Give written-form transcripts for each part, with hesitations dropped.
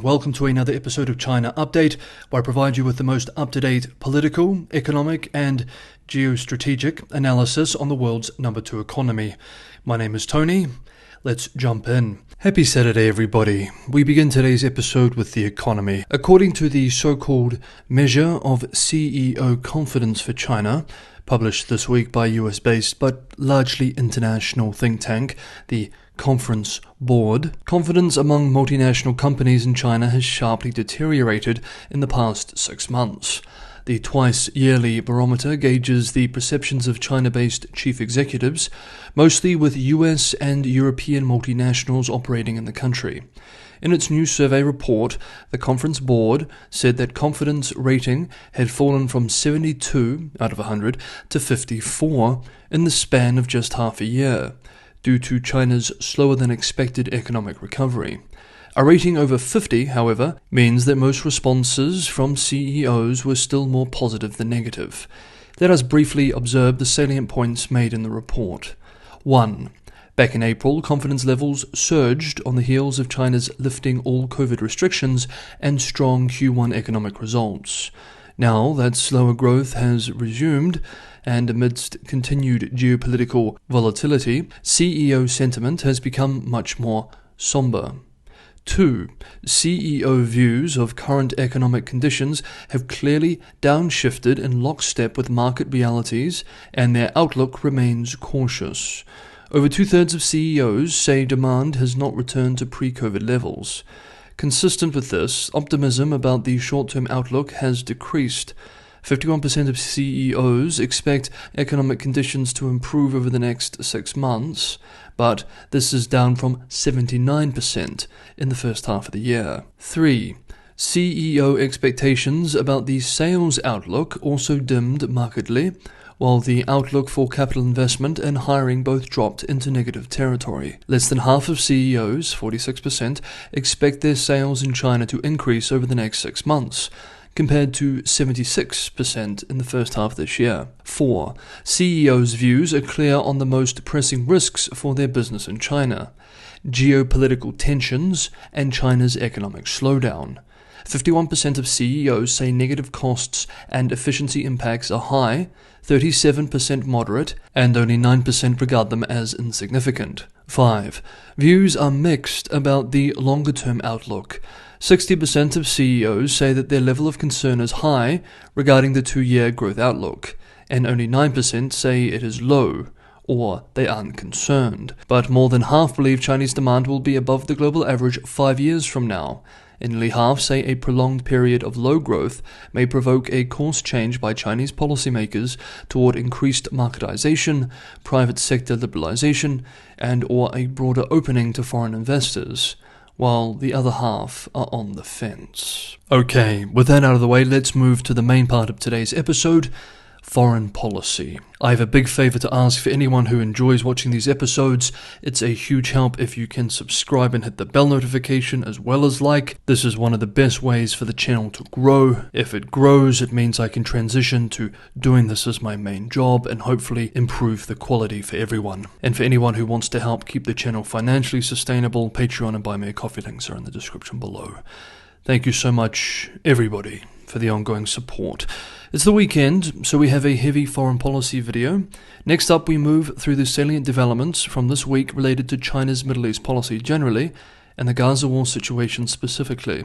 Welcome to another episode of China Update, where I provide you with the most up-to-date political, economic, and geostrategic analysis on the world's number 2 economy. My name is Tony. Let's jump in. Happy Saturday, everybody. We begin today's episode with the economy. According to the so-called Measure of CEO Confidence for China, published this week by US-based but largely international think tank, the Conference Board, confidence among multinational companies in China has sharply deteriorated in the past 6 months. The twice-yearly barometer gauges the perceptions of China-based chief executives, mostly with US and European multinationals operating in the country. In its new survey report, the Conference Board said that confidence rating had fallen from 72 out of 100 to 54 in the span of just half a year, due to China's slower-than-expected economic recovery. A rating over 50, however, means that most responses from CEOs were still more positive than negative. Let us briefly observe the salient points made in the report. 1. Back in April, confidence levels surged on the heels of China's lifting all COVID restrictions and strong Q1 economic results. Now that slower growth has resumed, and amidst continued geopolitical volatility, CEO sentiment has become much more somber. 2. CEO views of current economic conditions have clearly downshifted in lockstep with market realities, and their outlook remains cautious. Over two-thirds of CEOs say demand has not returned to pre-COVID levels. Consistent with this, optimism about the short-term outlook has decreased. 51% of CEOs expect economic conditions to improve over the next 6 months, but this is down from 79% in the first half of the year. 3. CEO expectations about the sales outlook also dimmed markedly, while the outlook for capital investment and hiring both dropped into negative territory. Less than half of CEOs, 46%, expect their sales in China to increase over the next 6 months, compared to 76% in the first half of this year. 4. CEOs' views are clear on the most pressing risks for their business in China: geopolitical tensions and China's economic slowdown. 51% of CEOs say negative costs and efficiency impacts are high, 37% moderate, and only 9% regard them as insignificant. 5. Views are mixed about the longer-term outlook. 60% of CEOs say that their level of concern is high regarding the 2-year growth outlook, and only 9% say it is low, or they aren't concerned. But more than half believe Chinese demand will be above the global average 5 years from now, and nearly half say a prolonged period of low growth may provoke a course change by Chinese policymakers toward increased marketization, private sector liberalization, and or a broader opening to foreign investors, while the other half are on the fence. Okay, with that out of the way, let's move to the main part of today's episode: foreign policy. I have a big favor to ask for anyone who enjoys watching these episodes. It's a huge help if you can subscribe and hit the bell notification as well as like. This is one of the best ways for the channel to grow. If it grows, it means I can transition to doing this as my main job and hopefully improve the quality for everyone. And for anyone who wants to help keep the channel financially sustainable, Patreon and Buy Me a Coffee links are in the description below. Thank you so much, everybody, for the ongoing support. It's the weekend, so we have a heavy foreign policy video. Next up, we move through the salient developments from this week related to China's Middle East policy generally, and the Gaza war situation specifically.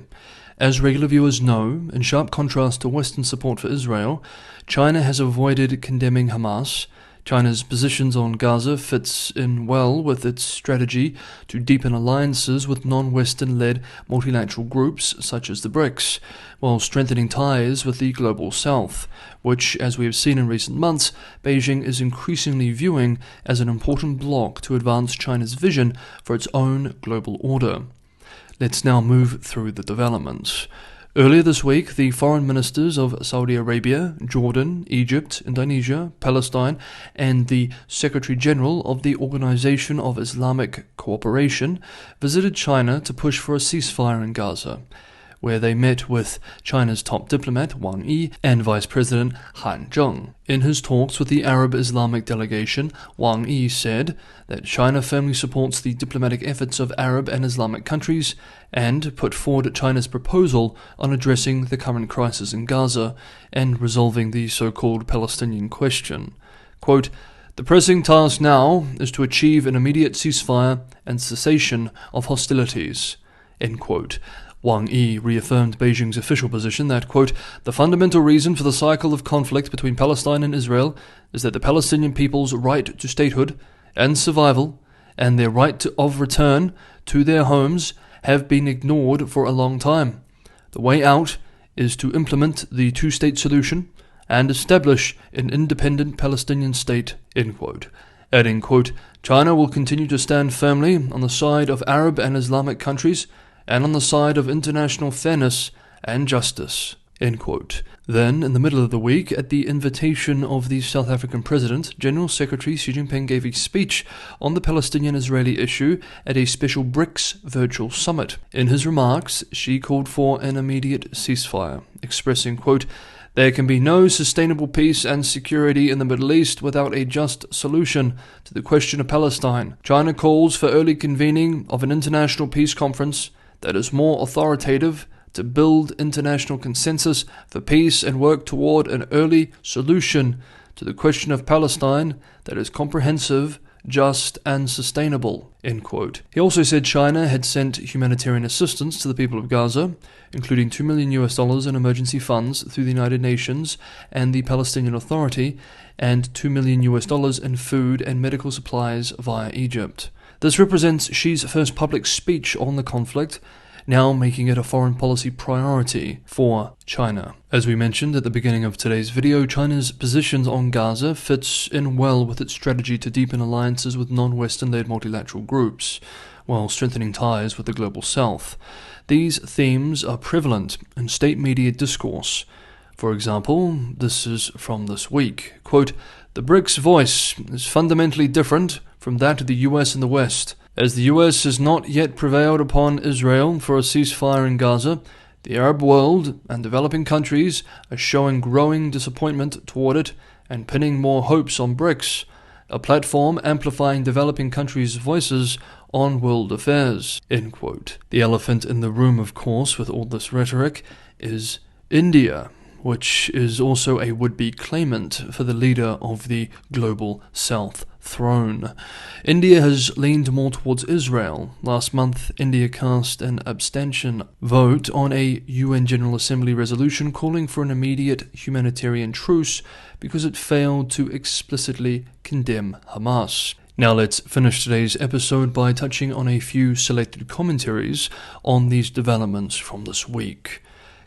As regular viewers know, in sharp contrast to Western support for Israel, China has avoided condemning Hamas. China's positions on Gaza fits in well with its strategy to deepen alliances with non-Western-led multilateral groups such as the BRICS, while strengthening ties with the global south, which, as we have seen in recent months, Beijing is increasingly viewing as an important bloc to advance China's vision for its own global order. Let's now move through the developments. Earlier this week, the foreign ministers of Saudi Arabia, Jordan, Egypt, Indonesia, Palestine, and the Secretary-General of the Organization of Islamic Cooperation visited China to push for a ceasefire in Gaza. where they met with China's top diplomat Wang Yi and Vice President Han Zheng. In his talks with the Arab Islamic delegation, Wang Yi said that China firmly supports the diplomatic efforts of Arab and Islamic countries and put forward China's proposal on addressing the current crisis in Gaza and resolving the so-called Palestinian question. Quote, "The pressing task now is to achieve an immediate ceasefire and cessation of hostilities." End quote. Wang Yi reaffirmed Beijing's official position that, quote, "The fundamental reason for the cycle of conflict between Palestine and Israel is that the Palestinian people's right to statehood and survival and their right of return to their homes have been ignored for a long time. The way out is to implement the two-state solution and establish an independent Palestinian state," end quote. Adding, quote, "China will continue to stand firmly on the side of Arab and Islamic countries and on the side of international fairness and justice," end quote. Then, in the middle of the week, at the invitation of the South African President, General Secretary Xi Jinping gave a speech on the Palestinian-Israeli issue at a special BRICS virtual summit. In his remarks, Xi called for an immediate ceasefire, expressing, quote, "There can be no sustainable peace and security in the Middle East without a just solution to the question of Palestine. China calls for early convening of an international peace conference that is more authoritative to build international consensus for peace and work toward an early solution to the question of Palestine that is comprehensive, just, and sustainable," end quote. He also said China had sent humanitarian assistance to the people of Gaza, including $2 million in emergency funds through the United Nations and the Palestinian Authority, and $2 million in food and medical supplies via Egypt. This represents Xi's first public speech on the conflict, now making it a foreign policy priority for China. As we mentioned at the beginning of today's video, China's positions on Gaza fits in well with its strategy to deepen alliances with non-Western-led multilateral groups, while strengthening ties with the global South. These themes are prevalent in state media discourse. For example, this is from this week, quote, "The BRICS voice is fundamentally different from that of the US and the West. As the US has not yet prevailed upon Israel for a ceasefire in Gaza, the Arab world and developing countries are showing growing disappointment toward it and pinning more hopes on BRICS, a platform amplifying developing countries' voices on world affairs," end quote. The elephant in the room, of course, with all this rhetoric is India, which is also a would-be claimant for the leader of the global South throne. India has leaned more towards Israel. Last month, India cast an abstention vote on a UN General Assembly resolution calling for an immediate humanitarian truce because it failed to explicitly condemn Hamas. Now let's finish today's episode by touching on a few selected commentaries on these developments from this week.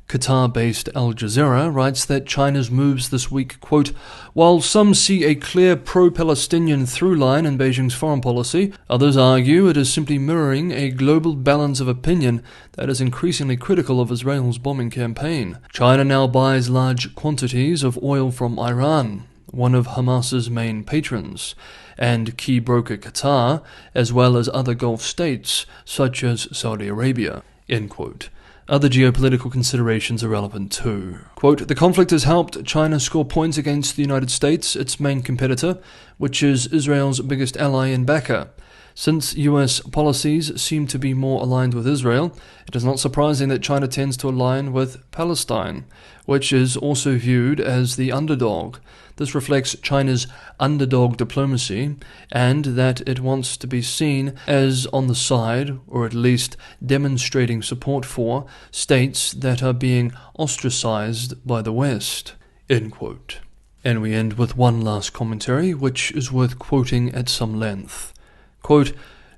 Qatar-based Al Jazeera writes that China's moves this week, quote, "While some see a clear pro-Palestinian through line in Beijing's foreign policy, others argue it is simply mirroring a global balance of opinion that is increasingly critical of Israel's bombing campaign. China now buys large quantities of oil from Iran, one of Hamas's main patrons, and key broker Qatar, as well as other Gulf states, such as Saudi Arabia," end quote. Other geopolitical considerations are relevant too. Quote, "The conflict has helped China score points against the United States, its main competitor, which is Israel's biggest ally and backer. Since US policies seem to be more aligned with Israel, it is not surprising that China tends to align with Palestine, which is also viewed as the underdog. This reflects China's underdog diplomacy and that it wants to be seen as on the side, or at least demonstrating support for, states that are being ostracized by the West," end quote. And we end with one last commentary, which is worth quoting at some length. Quote,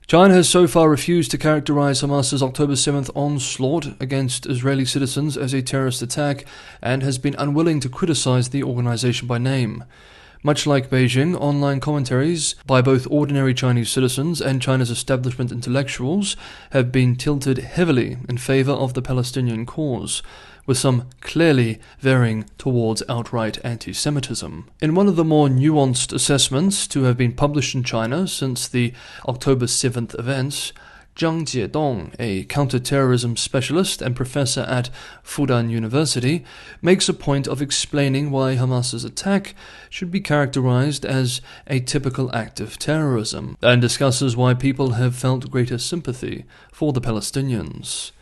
"China has so far refused to characterize Hamas's October 7th onslaught against Israeli citizens as a terrorist attack and has been unwilling to criticize the organization by name. Much like Beijing, online commentaries by both ordinary Chinese citizens and China's establishment intellectuals have been tilted heavily in favor of the Palestinian cause, with some clearly veering towards outright anti-Semitism. In one of the more nuanced assessments to have been published in China since the October 7th events, Zhang Jiedong, a counter-terrorism specialist and professor at Fudan University, makes a point of explaining why Hamas's attack should be characterized as a typical act of terrorism, and discusses why people have felt greater sympathy for the Palestinians.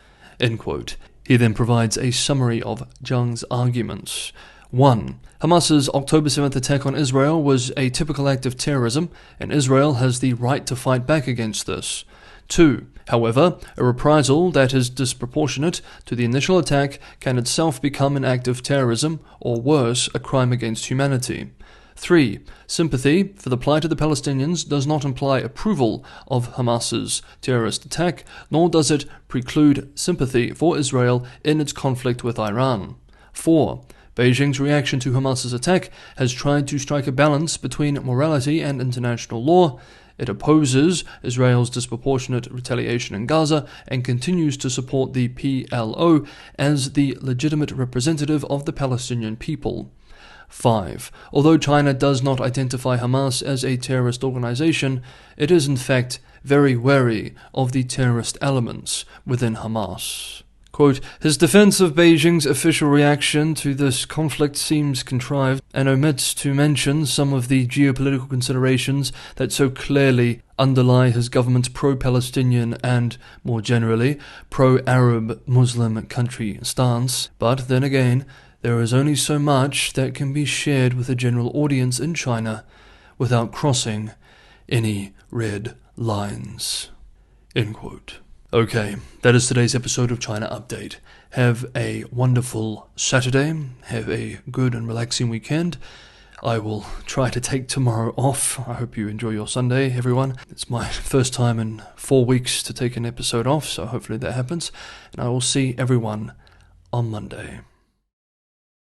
End quote. He then provides a summary of Zhang's arguments. 1. Hamas's October 7th attack on Israel was a typical act of terrorism, and Israel has the right to fight back against this. 2. However, a reprisal that is disproportionate to the initial attack can itself become an act of terrorism, or worse, a crime against humanity. 3. Sympathy for the plight of the Palestinians does not imply approval of Hamas's terrorist attack, nor does it preclude sympathy for Israel in its conflict with Iran. 4. Beijing's reaction to Hamas's attack has tried to strike a balance between morality and international law. It opposes Israel's disproportionate retaliation in Gaza and continues to support the PLO as the legitimate representative of the Palestinian people. 5. Although China does not identify Hamas as a terrorist organization, it is in fact very wary of the terrorist elements within Hamas. Quote, his defense of Beijing's official reaction to this conflict seems contrived and omits to mention some of the geopolitical considerations that so clearly underlie his government's pro-Palestinian and, more generally, pro-Arab Muslim country stance. But then again, there is only so much that can be shared with a general audience in China without crossing any red lines. End quote. Okay, that is today's episode of China Update. Have a wonderful Saturday. Have a good and relaxing weekend. I will try to take tomorrow off. I hope you enjoy your Sunday, everyone. It's my first time in 4 weeks to take an episode off, so hopefully that happens. And I will see everyone on Monday.